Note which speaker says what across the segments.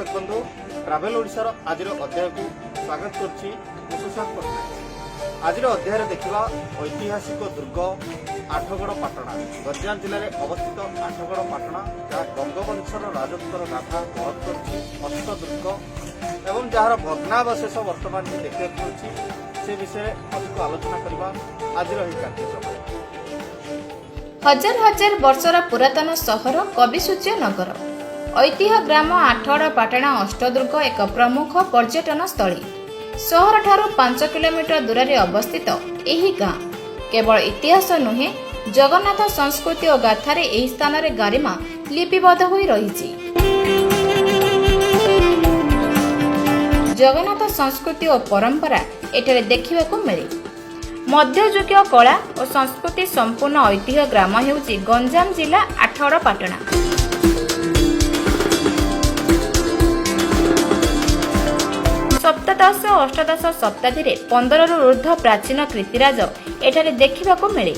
Speaker 1: दर्शक बंधु ट्रावेल ओडिशार आज अध्याय को स्वागत करुच्ची सुशांत पट्टनायक। आज अध्याय देखा ऐतिहासिक दुर्ग आठगड़ पाटणा गंजाम जिले में अवस्थित आठगड़ पाटणा जहाँ गंगवंशर राजत्वर गाथा बहत कर अष्टदुर्ग एवं जार भग्नावशेष वर्तमान देखा मिलूँ से विषय अधिक आलोचना करने आज कार्यक्रम।
Speaker 2: हजार हजार वर्षर पुरातन सहर कविसूच्य नगर ऐतिह्य ग्राम आठगड़ पाटणा अष्टदुर्ग एक प्रमुख पर्यटन स्थली। सहर ठारू 5 किलोमीटर दूर में अवस्थित यही गाँ केवल इतिहास नुहे जगन्नाथ संस्कृति और गाथार यह स्थान में गारिमा लिपिबद्ध हो रही। जगन्नाथ संस्कृति और परंपरा एठारे देखा मिले। मध्ययुगीय कला और संस्कृति संपूर्ण ऐतिह्य ग्राम हेउची गंजाम जिला आठगड़ पाटणा। सप्तदश और अष्टादश शताब्दी में 15 रु ऊर्ध्व प्राचीन कीर्तिराज एठारे देखा मिले।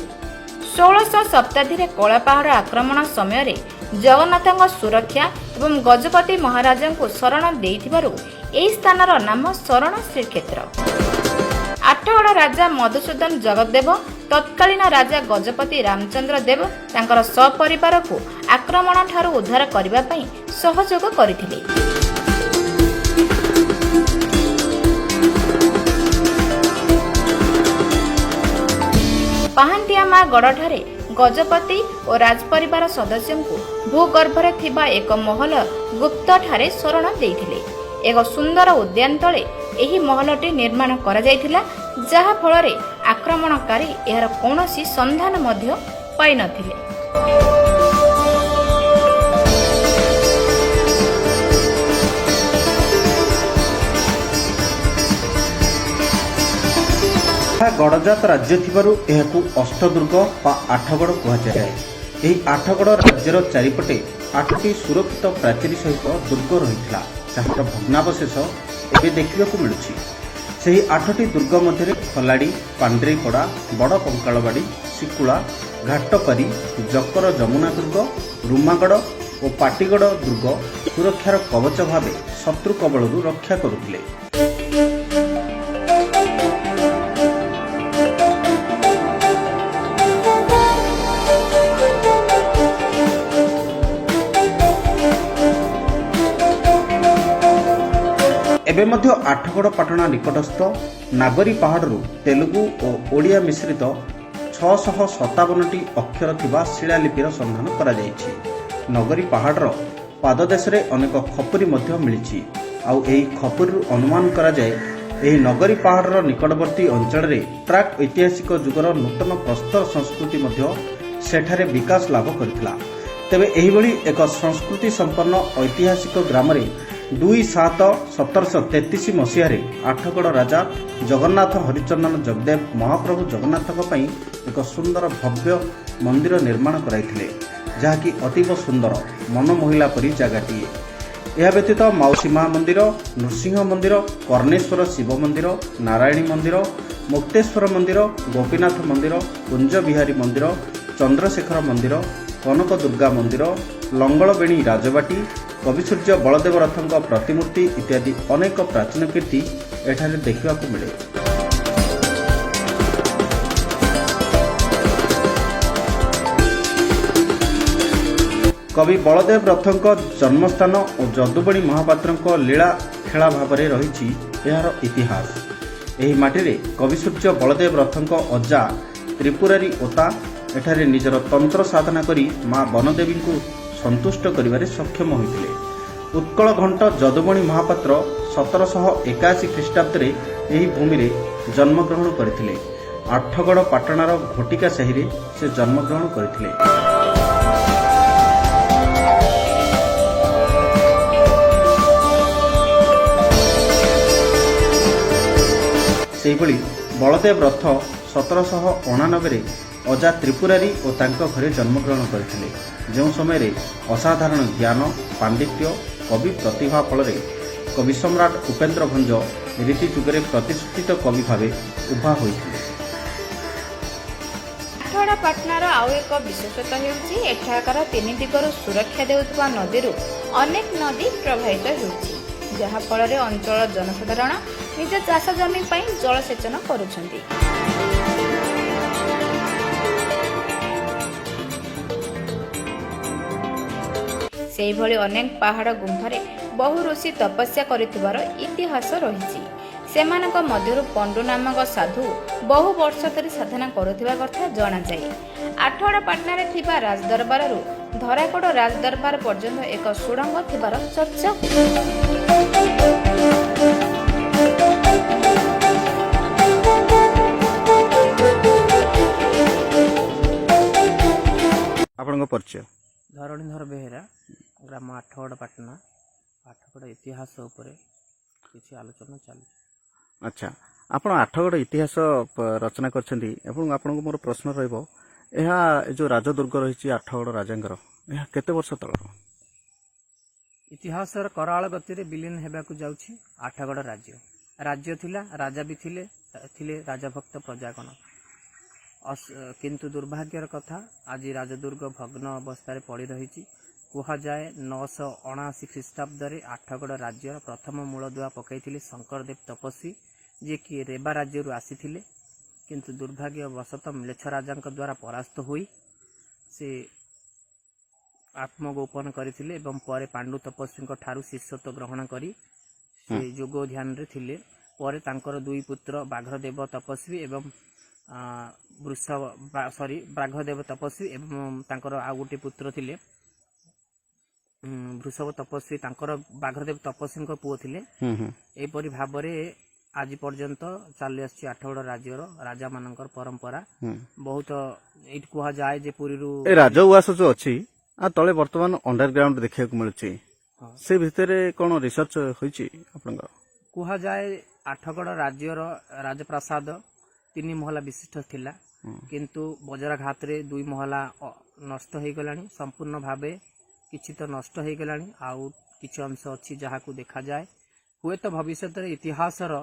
Speaker 2: 16 शताब्दी में कलापहाड़ आक्रमण समय जगन्नाथ सुरक्षा एवं गजपति महाराज को शरण देइथिबारु एही स्थानर नाम शरण श्रीक्षेत्र। आठगड़ राजा मधुसूदन जगदेव तत्कालीन राजा गजपति रामचंद्र देव तांकर सपरिवार को आक्रमण ठारू उद्धार करबा पई सहयोग करथिले। पाहांटियामा गढ़ गजपति और राजपरिवार सदस्यों को भूगर्भरे थिबा एक महल गुप्त ठारे शरण देइथिले। एक सुंदर उद्यान तले एही महलटी निर्माण करा जायथिला, जहा फଳରେ आक्रमणकारी एहार कौनसी संधान मध्य पाई नथिले।
Speaker 1: गड़जात राज्य थिबारु एहाकु अष्टदुर्ग बा आठगड़ कुहाଯାଏ। ଏହି आठगड़ राज्यर चारिपटे 8टी सुरक्षित प्राचीरी सहित दुर्ग रहितला, जहार भग्नावशेष एबे देखिबाकु मिलुछि। ସେହି 8ଟି दुर्ग मध्य खलाड़ी, पांड्रीपड़ा, बड़ कंकालबाड़ी, शिकुला, घाटपारी, जकर जमुना दुर्ग, रुमागड़ और पाटीगड़ दुर्ग सुरक्षार कवच भाव शत्रु कबलरू रक्षा करुथिले। एबे मध्य आठगड़ पाटणा निकटस्थ नागरी पहाड़रू तेलुगु और ओडिया मिश्रित 657टी अक्षर थिबा शिलालिपिर संधान करा जायछि। नगरी पहाड़र पाददेश रे अनेक खपुरी मध्य मिलिछि। आउ एही खपुरीरू अनुमान करा जाय एही नगरी पहाड़र निकटवर्ती अंचल रे प्राक ऐतिहासिक जुगर नूतन प्रस्तर संस्कृति मध्य सेठारे विकास लाभ करथिला। तेबे एही भली एक संस्कृति संपन्न ऐतिहासिक ग्राम रे 2/7/1733 मसीह आठगड़ राजा जगन्नाथ हरिचंदन जगदेव महाप्रभु जगन्नाथ एक सुंदर भव्य मंदिर निर्माण कराइथिले, जहाँकि अतीव सुंदर मनमोहिला परी जगहटीए। यह व्यतीत माउसीमा मंदिर, नृसिंह मंदिर, कर्णेश्वर शिव मंदिर, नारायणी मंदिर, मुक्तेश्वर मंदिर, गोपीनाथ मंदिर, कुंज बिहारी मंदिर, चंद्रशेखर मंदिर, कनक दुर्गा मंदिर, लंगलबेणी राजबाटी, कविसूर्य बलदेव रथों प्रतिमूर्ति इत्यादि अनेक प्राचीन कीर्ति एठारे देखा मिले। कवि बलदेव रथों जन्मस्थान और जदुबणी महापात्र लीला खेला भाव में रही यार इतिहास। एही माटी कविसूर्य बलदेव रथों अजा त्रिपुरारी ओता एठारे निजर तंत्र साधना करी मां बनदेवी को संतुष्ट करिबारे सक्षम होइथिले। उत्कल घंट जदुबणी महापात्र 1781 ख्रीष्टाब्द रे एही भूमि रे जन्मग्रहण करथिले। आठगड़ पाटणार घोटिका साही रे से जन्मग्रहण करथिले। सेहिभଳି बलदेव रथ 1789 रे अजा त्रिपुरारी और तांको घरे जन्मग्रहण करथिले। जो समय असाधारण ज्ञान, पांडित्य, कवि प्रतिभा फल कवि सम्राट उपेन्द्र भंज रीति जुगे प्रतिष्ठित कवि भाव उभा होइथिले।
Speaker 2: आठगड़ पाटणार आउ एक विशेषता हेउछि एठाकार 3 दिगरु सुरक्षा देउथबा नदीरु अनेक नदी प्रवाहित हेउछि। ଯାହା ଫଳରେ ଅଞ୍ଚଳର ଜନସାଧାରଣ ନିଜ ଚାଷ ଜମି ପାଇଁ ଜଳସେଚନ କରୁଛନ୍ତି। ସେହିଭଳି ଅନେକ ପାହାଡ଼ ଗୁମ୍ଫାରେ ବହୁ ଋଷି ତପସ୍ୟା କରିଥିବାର ଇତିହାସ ରହିଛି। ସେମାନଙ୍କ ମଧ୍ୟରୁ ପଣ୍ଡୁ ନାମକ ସାଧୁ ବହୁ ବର୍ଷ ଧରି ସାଧନା କରୁଥିବା କଥା ଜଣାଯାଏ। ଆଠଗଡ଼ପାଟଣାରେ ଥିବା ରାଜଦରବାରରୁ ଧରାକୋଟ ରାଜଦରବାର ପର୍ଯ୍ୟନ୍ତ ଏକ ସୁଡ଼ଙ୍ଗ ଥିବାର ଚର୍ଚ୍ଚା।
Speaker 1: ଆପଣଙ୍କ ପରିଚୟ?
Speaker 3: ଧରଣୀଧର ବେହେରା, ଗ୍ରାମ ଆଠଗଡ଼ପାଟଣା। ଆଠଗଡ଼ ଇତିହାସ ଉପରେ କିଛି ଆଲୋଚନା ଚାଲିଛି।
Speaker 1: ଆଚ୍ଛା, ଆପଣ ଆଠଗଡ଼ ଇତିହାସ ରଚନା କରିଛନ୍ତି ଏବଂ ଆପଣଙ୍କୁ ମୋର ପ୍ରଶ୍ନ ରହିବ, ଏହା ଏ ଯେଉଁ ରାଜଦୁର୍ଗ ରହିଛି ଆଠଗଡ଼ ରାଜାଙ୍କର, ଏହା କେତେ ବର୍ଷ ତଳର?
Speaker 3: ଇତିହାସର କରାଳ ଗତିରେ ବିଲୀନ ହେବାକୁ ଯାଉଛି ଆଠଗଡ଼ ରାଜ୍ୟ ଥିଲା, ରାଜା ବି ଥିଲେ ରାଜଭକ୍ତ ପ୍ରଜାଗଣ। କିନ୍ତୁ ଦୁର୍ଭାଗ୍ୟର କଥା, ଆଜି ରାଜଦୁର୍ଗ ଭଗ୍ନ ଅବସ୍ଥାରେ ପଡ଼ି ରହିଛି। କୁହାଯାଏ 979 ଖ୍ରୀଷ୍ଟାବ୍ଦରେ ଆଠଗଡ଼ ରାଜ୍ୟର ପ୍ରଥମ ମୂଳଦୁଆ ପକାଇଥିଲେ ଶଙ୍କରଦେବ ତପସ୍ୱୀ, ଯିଏକି ରେବା ରାଜ୍ୟରୁ ଆସିଥିଲେ। କିନ୍ତୁ ଦୁର୍ଭାଗ୍ୟବଶତଃ ମ୍ଲେଚ୍ଛ ରାଜାଙ୍କ ଦ୍ୱାରା ପରାସ୍ତ ହୋଇ ସେ ଆତ୍ମଗୋପନ କରିଥିଲେ ଏବଂ ପରେ ପାଣ୍ଡୁ ତପସ୍ୱୀଙ୍କ ଠାରୁ ଶିଷ୍ୟତ୍ୱ ଗ୍ରହଣ କରି ସେ ଯୋଗ ଧ୍ୟାନରେ ଥିଲେ। ପରେ ତାଙ୍କର ଦୁଇ ପୁତ୍ର ବାଘ୍ରଦେବ ତପସ୍ୱୀ ଏବଂ ବାଘ୍ରଦେବ ତପସ୍ୱୀ ଏବଂ ତାଙ୍କର ଆଉ ଗୋଟିଏ ପୁତ୍ର ଥିଲେ ବୃଷଭ ତପସ୍ୱୀ, ତାଙ୍କର ବାଘ୍ରଦେବ ତପସ୍ୱୀଙ୍କ ପୁଅ ଥିଲେ। ଏହିପରି ଭାବରେ ଆଜି ପର୍ଯ୍ୟନ୍ତ ଚାଲି ଆସିଛି ଆଠଗଡ଼ ରାଜ୍ୟର ରାଜା ମାନଙ୍କର ପରମ୍ପରା। ବହୁତ ଏଇଠି କୁହାଯାଏ ଯେ ପୁରୀରୁ
Speaker 1: ରାଜ ଉଆସ ଯୋଉ ଅଛି ତଳେ ବର୍ତ୍ତମାନ ଅଣ୍ଡରଗ୍ରାଉଣ୍ଡ ଦେଖିବାକୁ ମିଳୁଛି, ସେ ଭିତରେ କଣ ରିସର୍ଚ୍ଚ ହୋଇଛି ଆପଣଙ୍କର?
Speaker 3: କୁହାଯାଏ ଆଠଗଡ଼ ରାଜ୍ୟର ରାଜପ୍ରାସାଦ 3 ମହଲା ବିଶିଷ୍ଟ ଥିଲା, କିନ୍ତୁ ବଜ୍ରାଘାତରେ 2 ମହଲା ନଷ୍ଟ ହୋଇଗଲାଣି। ସମ୍ପୂର୍ଣ୍ଣ ଭାବେ କିଛି ତ ନଷ୍ଟ ହୋଇଗଲାଣି, ଆଉ କିଛି ଅଂଶ ଅଛି ଯାହାକୁ ଦେଖାଯାଏ। ହୁଏତ ଭବିଷ୍ୟତରେ ଇତିହାସର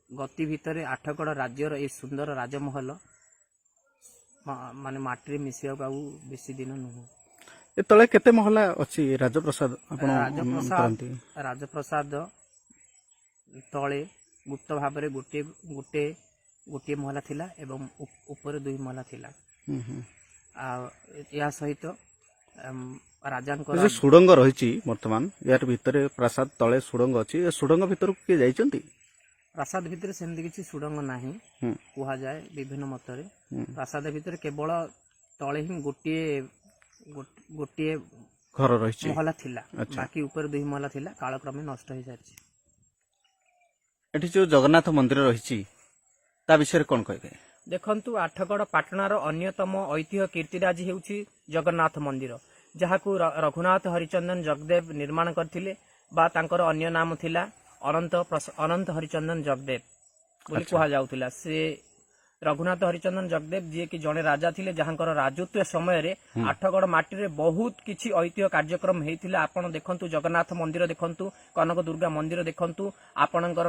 Speaker 3: ଗତି ଭିତରେ ଆଠଗଡ଼ ରାଜ୍ୟର ଏହି ସୁନ୍ଦର ରାଜମହଲ ମାନେ ମାଟିରେ ମିଶିବାକୁ ଆଉ ବେଶୀ ଦିନ ନୁହେଁ।
Speaker 1: ଏ ତଳେ କେତେ ମହଲା ଅଛି ରାଜପ୍ରସାଦ?
Speaker 3: ରାଜପ୍ରସାଦ ତଳେ ଗୁପ୍ତ ଭାବରେ ଗୋଟିଏ ମହଲା ଥିଲା ଏବଂ ଉପରେ 2 ମହଲା ଥିଲା। ଆଉ ଏହା ସହିତ ରାଜାଙ୍କର
Speaker 1: ସୁଡ଼ଙ୍ଗ ରହିଛି ବର୍ତ୍ତମାନ, ୟାର ଭିତରେ ପ୍ରାସାଦ ତଳେ ସୁଡ଼ଙ୍ଗ ଅଛି। ଏ ସୁଡ଼ଙ୍ଗ ଭିତରକୁ କିଏ ଯାଇଛନ୍ତି?
Speaker 3: ପ୍ରାସାଦ ଭିତରେ ସେମିତି କିଛି ସୁଡ଼ଙ୍ଗ ନାହିଁ। କୁହାଯାଏ ବିଭିନ୍ନ ମତରେ ପ୍ରାସାଦ ଭିତରେ କେବଳ ତଳେ ହିଁ ଗୋଟିଏ
Speaker 1: ଘର ରହିଛି,
Speaker 3: ମହଲା ଥିଲା, ବାକି ଉପରେ 2 ମହଲା ଥିଲା, କାଳକ୍ରମେ ନଷ୍ଟ ହୋଇସାରିଛି।
Speaker 1: ଏଠି ଯୋଉ ଜଗନ୍ନାଥ ମନ୍ଦିର ରହିଛି ତା ବିଷୟରେ କଣ କହିବେ?
Speaker 3: ଦେଖନ୍ତୁ, ଆଠଗଡ଼ ପାଟଣାର ଅନ୍ୟତମ ଐତିହ୍ୟ କୀର୍ତ୍ତିରାଜି ହେଉଛି ଜଗନ୍ନାଥ ମନ୍ଦିର, ଯାହାକୁ ରଘୁନାଥ ହରିଚନ୍ଦନ ଜଗଦେବ ନିର୍ମାଣ କରିଥିଲେ, ବା ତାଙ୍କର ଅନ୍ୟ ନାମ ଥିଲା ଅନନ୍ତ ହରିଚନ୍ଦନ ଜଗଦେବ ବୋଲି କୁହାଯାଉଥିଲା। ସେ ରଘୁନାଥ ହରିଚନ୍ଦନ ଜଗଦେବ ଯିଏକି ଜଣେ ରାଜା ଥିଲେ, ଯାହାଙ୍କର ରାଜତ୍ୱ ସମୟରେ ଆଠଗଡ଼ ମାଟିରେ ବହୁତ କିଛି ଐତିହ୍ୟ କାର୍ଯ୍ୟକ୍ରମ ହେଇଥିଲା। ଆପଣ ଦେଖନ୍ତୁ, ଜଗନ୍ନାଥ ମନ୍ଦିର ଦେଖନ୍ତୁ, କନକ ଦୁର୍ଗା ମନ୍ଦିର ଦେଖନ୍ତୁ, ଆପଣଙ୍କର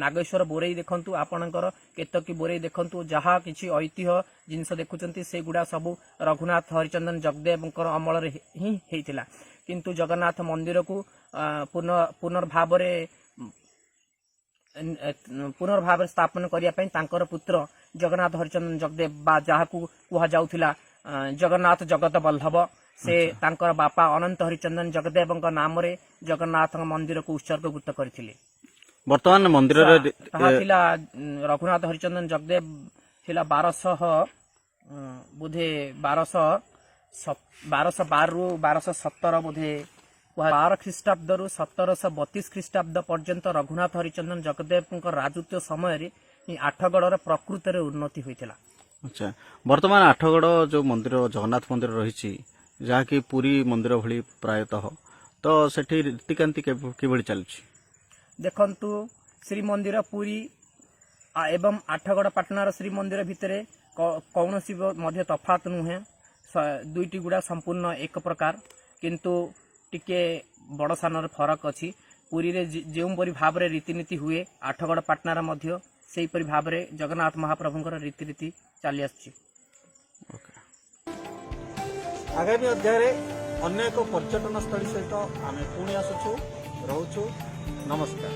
Speaker 3: ନାଗେଶ୍ୱର ବୋରେଇ ଦେଖନ୍ତୁ, ଆପଣଙ୍କର କେତକୀ ବୋରେଇ ଦେଖନ୍ତୁ, ଯାହା କିଛି ଐତିହ୍ୟ ଜିନିଷ ଦେଖୁଛନ୍ତି ସେଗୁଡ଼ା ସବୁ ରଘୁନାଥ ହରିଚନ୍ଦନ ଜଗଦେବଙ୍କର ଅମଳରେ ହିଁ ହେଇଥିଲା। କିନ୍ତୁ ଜଗନ୍ନାଥ ମନ୍ଦିରକୁ ପୁନର୍ଭାବରେ ସ୍ଥାପନ କରିବା ପାଇଁ ତାଙ୍କର ପୁତ୍ର ଜଗନ୍ନାଥ ହରିଚନ୍ଦନ ଜଗଦେବ, ବା ଯାହାକୁ କୁହାଯାଉଥିଲା ଜଗନ୍ନାଥ ଜଗତ ବଲ୍ଲଭ, ସେ ତାଙ୍କର ବାପା ଅନନ୍ତ ହରିଚନ୍ଦନ ଜଗଦେବଙ୍କ ନାମରେ ଜଗନ୍ନାଥଙ୍କ ମନ୍ଦିରକୁ ଉତ୍ସର୍ଗୀକୃତ କରିଥିଲେ।
Speaker 1: ବର୍ତ୍ତମାନ ମନ୍ଦିରରେ
Speaker 3: ତାହା ଥିଲା ରଘୁନାଥ ହରିଚନ୍ଦନ ଜଗଦେବ ଥିଲା 1212ରୁ 1217 ବୋଧେ 12 ଖ୍ରୀଷ୍ଟାବ୍ଦରୁ 1732 ଖ୍ରୀଷ୍ଟାବ୍ଦ ପର୍ଯ୍ୟନ୍ତ ରଘୁନାଥ ହରିଚନ୍ଦନ ଜଗଦେବଙ୍କ ରାଜତ୍ୱ ସମୟରେ ଆଠଗଡ଼ର ପ୍ରକୃତରେ ଉନ୍ନତି ହୋଇଥିଲା।
Speaker 1: ଆଚ୍ଛା, ବର୍ତ୍ତମାନ ଆଠଗଡ଼ ଯୋଉ ମନ୍ଦିର ଜଗନ୍ନାଥ ମନ୍ଦିର ରହିଛି, ଯାହାକି ପୁରୀ ମନ୍ଦିର ଭଳି ପ୍ରାୟତଃ, ତ ସେଠି ରୀତିକାନ୍ତି କିଭଳି ଚାଲୁଛି?
Speaker 3: ଦେଖନ୍ତୁ, ଶ୍ରୀମନ୍ଦିର ପୁରୀ ଏବଂ ଆଠଗଡ଼ ପାଟଣାର ଶ୍ରୀମନ୍ଦିର ଭିତରେ କୌଣସି ମଧ୍ୟ ତଫାତ ନୁହେଁ। ଦୁଇଟି ଗୁଡ଼ା ସମ୍ପୂର୍ଣ୍ଣ ଏକ ପ୍ରକାର, କିନ୍ତୁ ଟିକେ ବଡ଼ ସାନର ଫରକ ଅଛି। ପୁରୀରେ ଯେଉଁପରି ଭାବରେ ରୀତିନୀତି ହୁଏ, ଆଠଗଡ଼ ପାଟଣାର ମଧ୍ୟ ସେହିପରି ଭାବରେ ଜଗନ୍ନାଥ ମହାପ୍ରଭୁଙ୍କର ରୀତିନୀତି ଚାଲି ଆସୁଛି। ଆଗାମୀ ଅଧ୍ୟାୟରେ ଅନ୍ୟ ଏକ ପର୍ଯ୍ୟଟନ ସ୍ଥଳୀ ସହିତ ଆମେ ପୁଣି ଆସୁଛୁ, ରହୁଛୁ।
Speaker 4: नमस्कार।